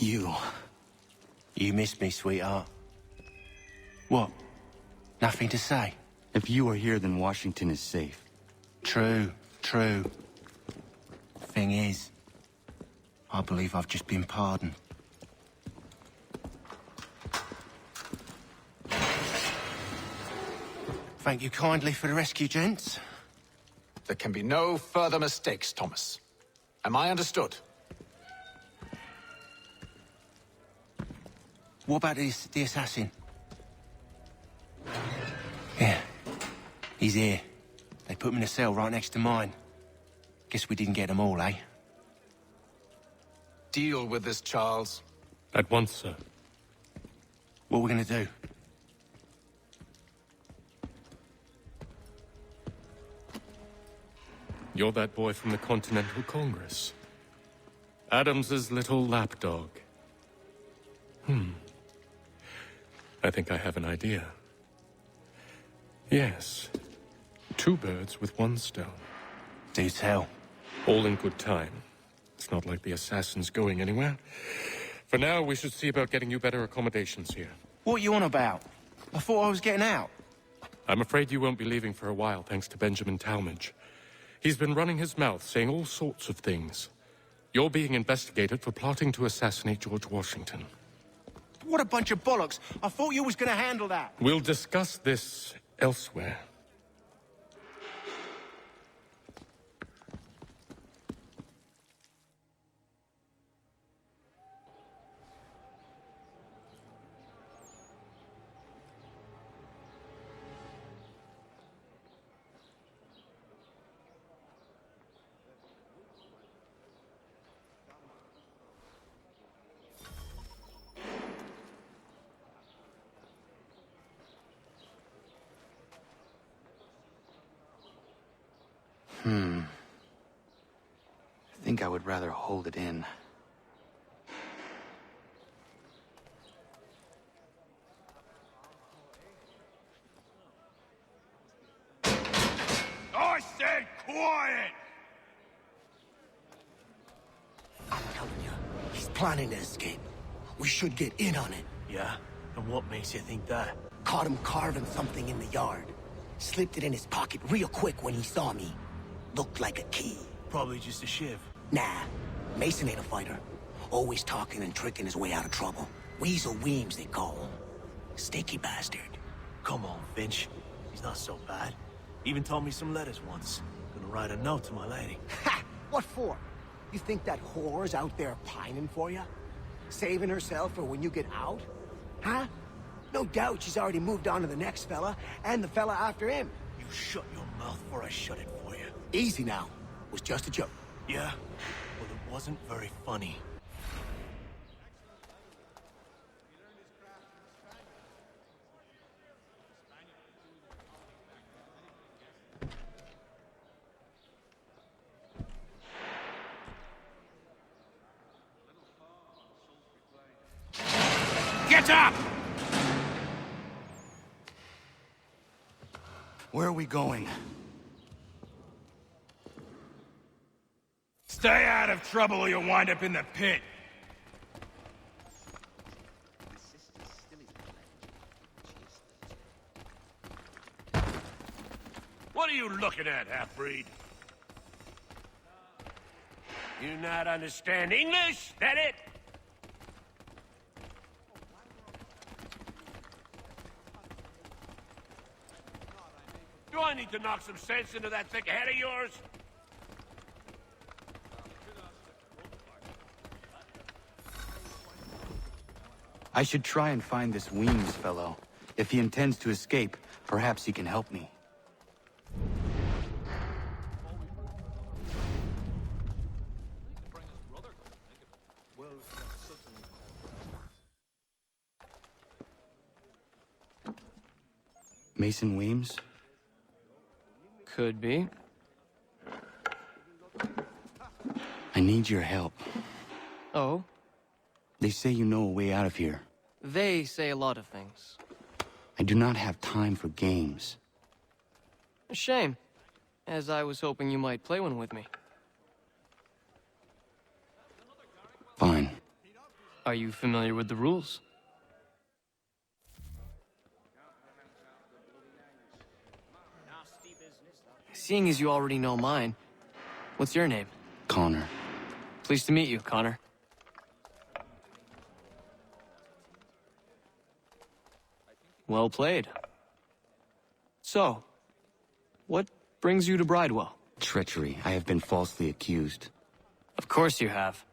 You missed me, sweetheart. What? Nothing to say? If you are here, then Washington is safe. True. Thing is, I believe I've just been pardoned. Thank you kindly for the rescue, gents. There can be no further mistakes, Thomas. Am I understood? What about the assassin? Yeah, he's here. They put him in a cell right next to mine. Guess we didn't get them all, eh? Deal with this, Charles. At once, sir. What are we gonna do? You're that boy from the Continental Congress. Adams's little lapdog. I think I have an idea. Yes. 2 birds with 1 stone. Do tell. All in good time. It's not like the assassin's going anywhere. For now, we should see about getting you better accommodations here. What are you on about? I thought I was getting out. I'm afraid you won't be leaving for a while, thanks to Benjamin Talmadge. He's been running his mouth, saying all sorts of things. You're being investigated for plotting to assassinate George Washington. What a bunch of bollocks. I thought you was gonna handle that. We'll discuss this elsewhere. I think I would rather hold it in. I said quiet! I'm telling you, he's planning to escape. We should get in on it. Yeah? And what makes you think that? Caught him carving something in the yard. Slipped it in his pocket real quick when he saw me. Looked like a key. Probably just a shiv. Nah, Mason ain't a fighter. Always talking and tricking his way out of trouble. Weasel Weems, they call him. Sneaky bastard. Come on, Finch. He's not so bad. Even told me some letters once. Gonna write a note to my lady. Ha! What for? You think that whore's out there pining for you? Saving herself for when you get out? Huh? No doubt she's already moved on to the next fella, and the fella after him. You shut your mouth before I shut it for you. Easy now. Was just a joke. Yeah? Well, it wasn't very funny. Get up! Where are we going? Stay out of trouble or you'll wind up in the pit. What are you looking at, half-breed? You not understand English? That it? Do I need to knock some sense into that thick head of yours? I should try and find this Weems fellow. If he intends to escape, perhaps he can help me. Mason Weems? Could be. I need your help. Oh? They say you know a way out of here. They say a lot of things. I do not have time for games. A shame, as I was hoping you might play one with me. Fine. Are you familiar with the rules? Seeing as you already know mine, what's your name? Connor. Pleased to meet you, Connor. Well played. So, what brings you to Bridewell? Treachery. I have been falsely accused. Of course you have.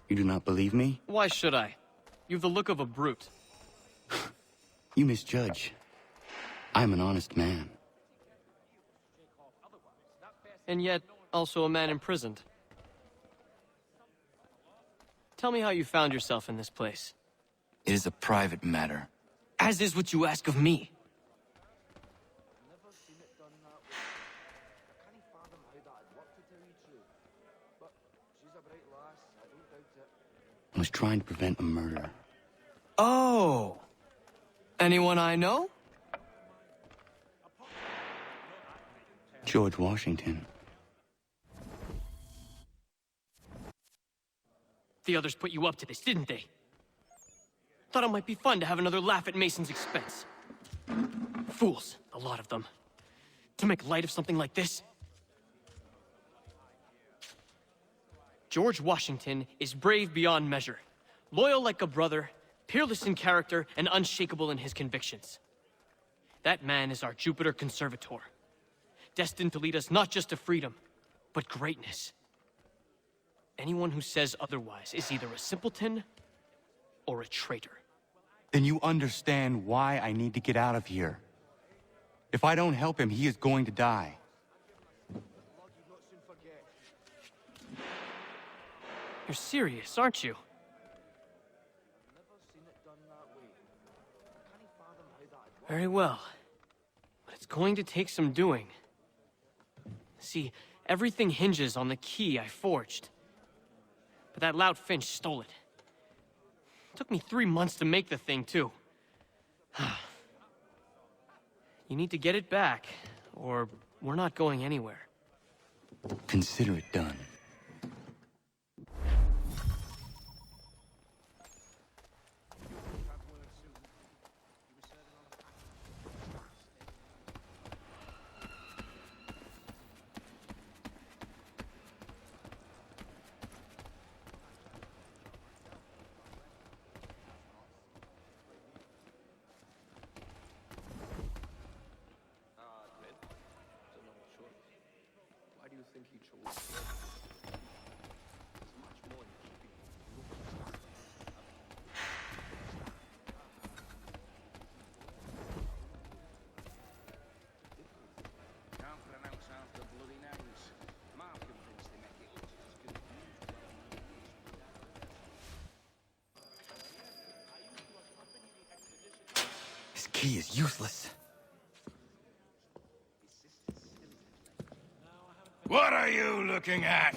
You do not believe me? Why should I? You've the look of a brute. You misjudge. I'm an honest man. And yet, also a man imprisoned. Tell me how you found yourself in this place. It is a private matter. As is what you ask of me. I was trying to prevent a murder. Oh! Anyone I know? George Washington. The others put you up to this, didn't they? Thought it might be fun to have another laugh at Mason's expense. Fools, a lot of them. To make light of something like this. George Washington is brave beyond measure, loyal like a brother, peerless in character, and unshakable in his convictions. That man is our Jupiter Conservator, destined to lead us not just to freedom, but greatness. Anyone who says otherwise is either a simpleton or a traitor. Then you understand why I need to get out of here. If I don't help him, he is going to die. You're serious, aren't you? Very well. But it's going to take some doing. See, everything hinges on the key I forged. But that lout Finch stole it. Took me 3 months to make the thing, too. You need to get it back, or we're not going anywhere. Consider it done. This key is useless. What are you looking at?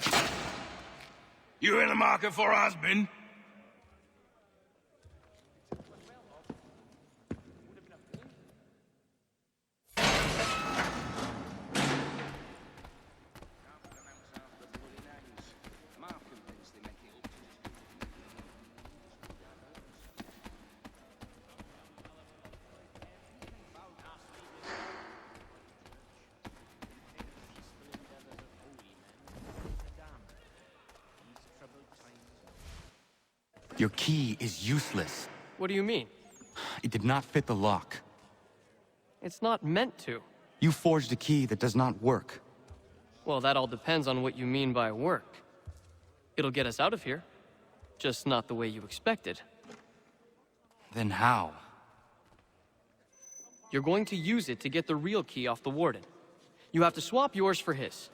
You in the market for a husband? Your key is useless. What do you mean? It did not fit the lock. It's not meant to. You forged a key that does not work. Well, that all depends on what you mean by work. It'll get us out of here. Just not the way you expected. Then how? You're going to use it to get the real key off the warden. You have to swap yours for his.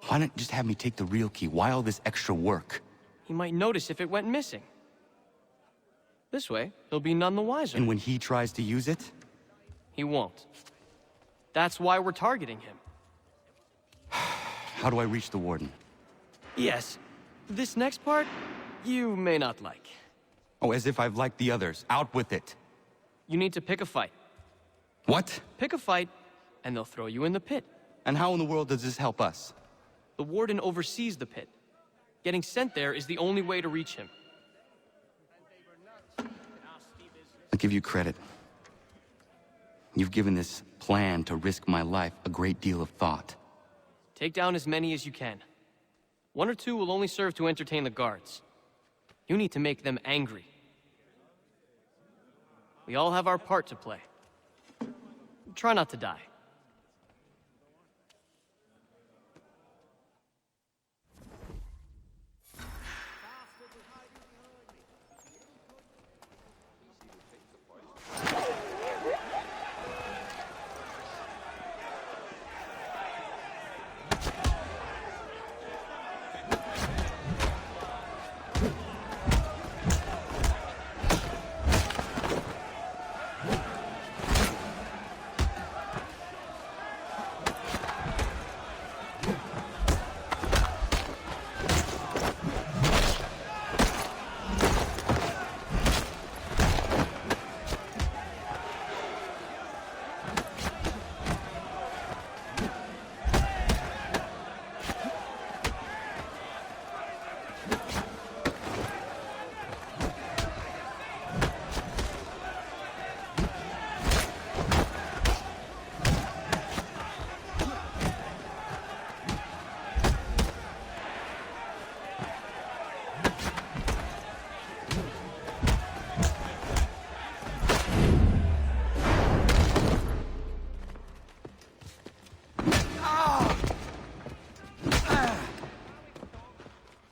Why not just have me take the real key? Why all this extra work? He might notice if it went missing. This way, he'll be none the wiser. And when he tries to use it? He won't. That's why we're targeting him. How do I reach the warden? Yes. This next part, you may not like. Oh, as if I've liked the others. Out with it. You need to pick a fight. What? Pick a fight, and they'll throw you in the pit. And how in the world does this help us? The warden oversees the pit. Getting sent there is the only way to reach him. I'll give you credit. You've given this plan to risk my life a great deal of thought. Take down as many as you can. 1 or 2 will only serve to entertain the guards. You need to make them angry. We all have our part to play. Try not to die.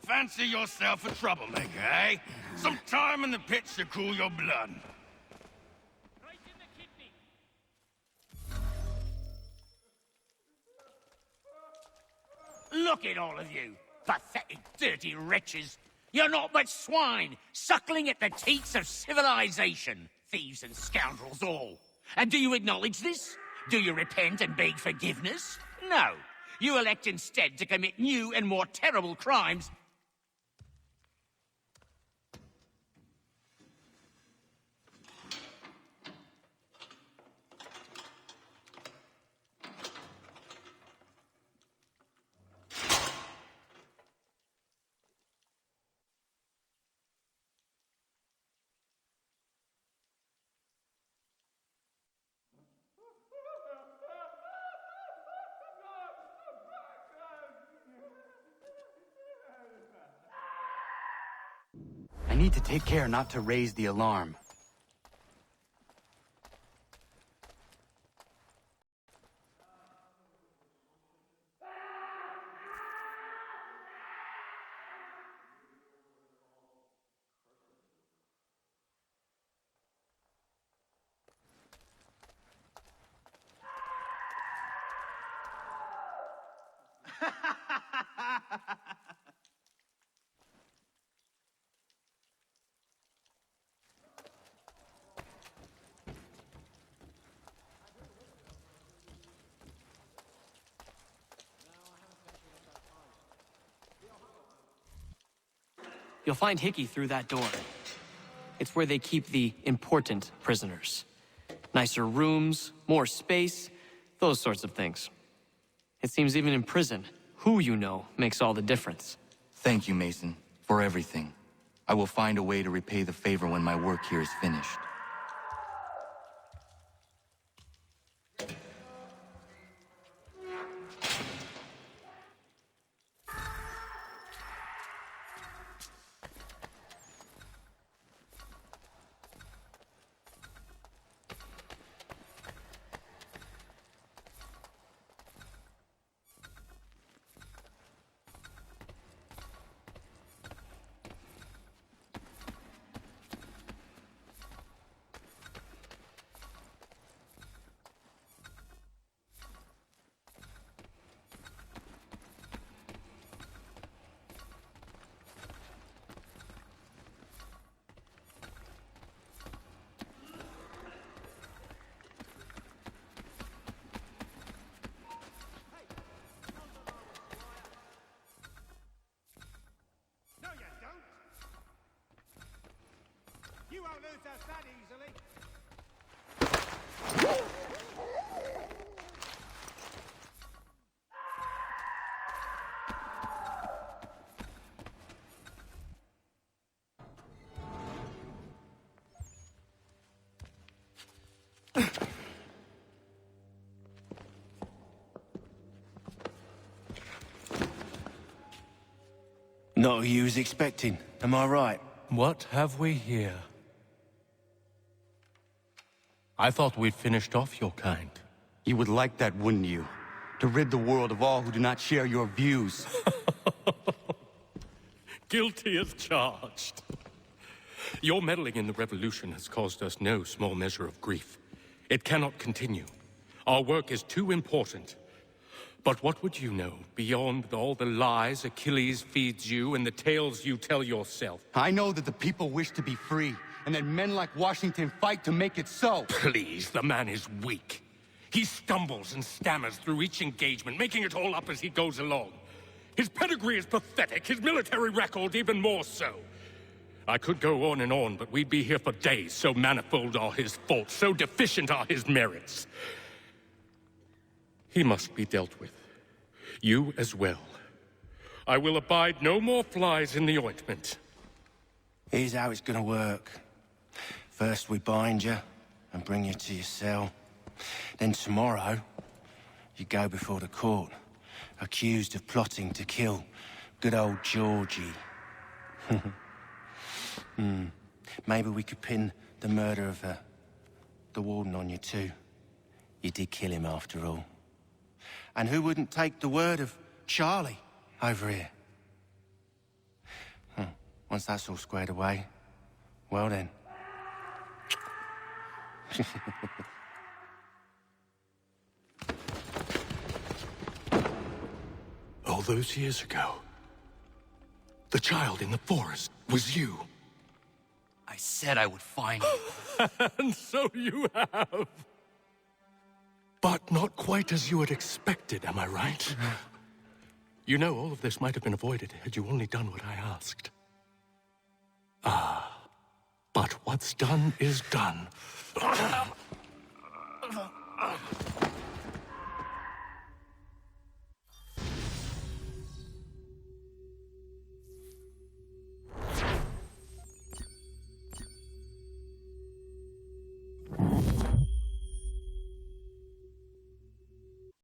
Fancy yourself a troublemaker, eh? Some time in the pits to cool your blood. Look at all of you, pathetic, dirty wretches. You're not but swine, suckling at the teats of civilization. Thieves and scoundrels all. And do you acknowledge this? Do you repent and beg forgiveness? No. You elect instead to commit new and more terrible crimes. I need to take care not to raise the alarm. You'll find Hickey through that door. It's where they keep the important prisoners. Nicer rooms, more space, those sorts of things. It seems even in prison, who you know makes all the difference. Thank you, Mason, for everything. I will find a way to repay the favor when my work here is finished. You won't lose us that easily. Not who you was expecting, am I right? What have we here? I thought we'd finished off your kind. You would like that, wouldn't you? To rid the world of all who do not share your views. Guilty as charged. Your meddling in the revolution has caused us no small measure of grief. It cannot continue. Our work is too important. But what would you know beyond all the lies Achilles feeds you and the tales you tell yourself? I know that the people wish to be free, and that men like Washington fight to make it so. Please, the man is weak. He stumbles and stammers through each engagement, making it all up as he goes along. His pedigree is pathetic, his military record even more so. I could go on, but we'd be here for days, so manifold are his faults, so deficient are his merits. He must be dealt with. You as well. I will abide no more flies in the ointment. Here's how it's gonna work. First we bind you and bring you to your cell. Then tomorrow, you go before the court, accused of plotting to kill good old Georgie. Maybe we could pin the murder of the warden on you too. You did kill him after all. And who wouldn't take the word of Charlie over here? Once that's all squared away, well then. All those years ago, the child in the forest was you. I said I would find you. And so you have. But not quite as you had expected, am I right? You know, all of this might have been avoided had you only done what I asked. But what's done is done.